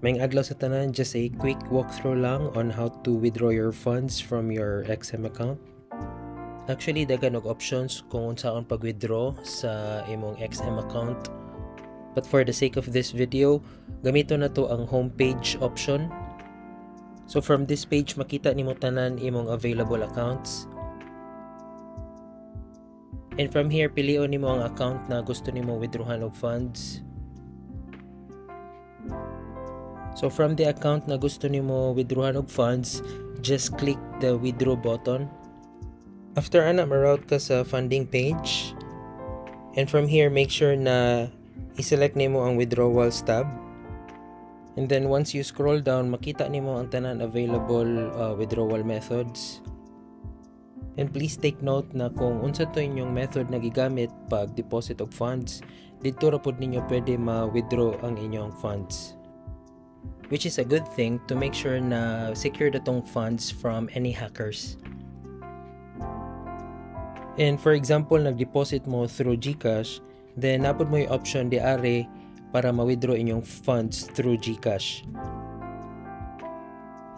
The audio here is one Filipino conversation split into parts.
Maing adlaw sa tanan, just a quick walkthrough lang on how to withdraw your funds from your XM account. Actually, daghan og options kung unsaon pag-withdraw sa imong XM account. But for the sake of this video, gamito na to ang homepage option. So from this page, makita nimo tanan imong available accounts. And from here, pilion nimo ang account na gusto nimo withdrawhan og funds. So from the account na gusto nimo withdrawhan og funds, just click the withdraw button. After ana, ma-route ka sa funding page. And from here, make sure na i-select nimo ang withdrawals tab. And then once you scroll down, makita nimo ang tanan available withdrawal methods. And please take note na kung unsa to inyong method na gigamit pag deposit og funds, dito ra pud ninyo pwede ma-withdraw ang inyong funds. Which is a good thing to make sure na secure datong funds from any hackers. And for example, nag-deposit mo through GCash, then napod mo yung option di are para ma-withdraw inyong funds through GCash.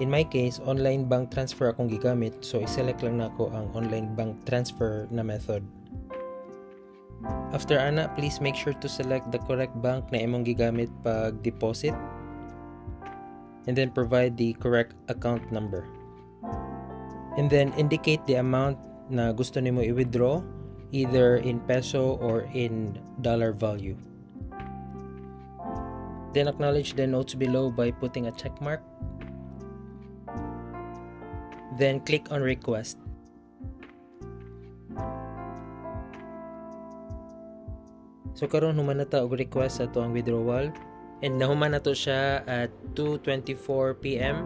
In my case, online bank transfer akong gigamit, so i-select lang nako ang online bank transfer na method. After ana, please make sure to select the correct bank na imong gigamit pag deposit. And then provide the correct account number. And then indicate the amount na gusto nimo i-withdraw, either in peso or in dollar value. Then acknowledge the notes below by putting a check mark. Then click on request. So karon human na ta og request sa to ang withdrawal. And nahuman na to siya at 2:24 PM.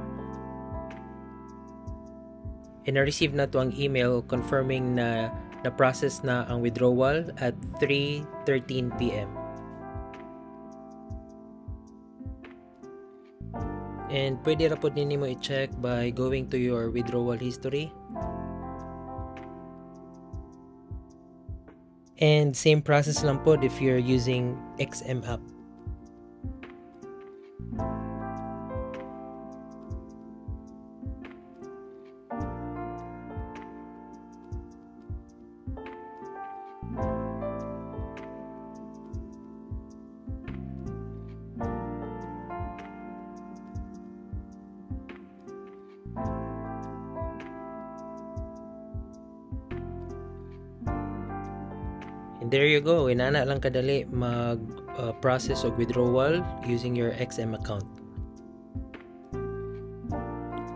And na-receive na to ang email confirming na na-process na ang withdrawal at 3:13 PM. And pwede ra pod nimo i-check by going to your withdrawal history. And same process lang pod if you're using XM app. And there you go, inana lang kadali mag-process of withdrawal using your XM account.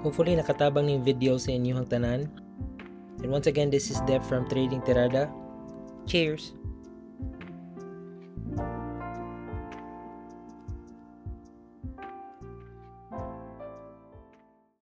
Hopefully nakatabang yung video sa inyong tanan. And once again, this is Deb from Trading Tirada. Cheers!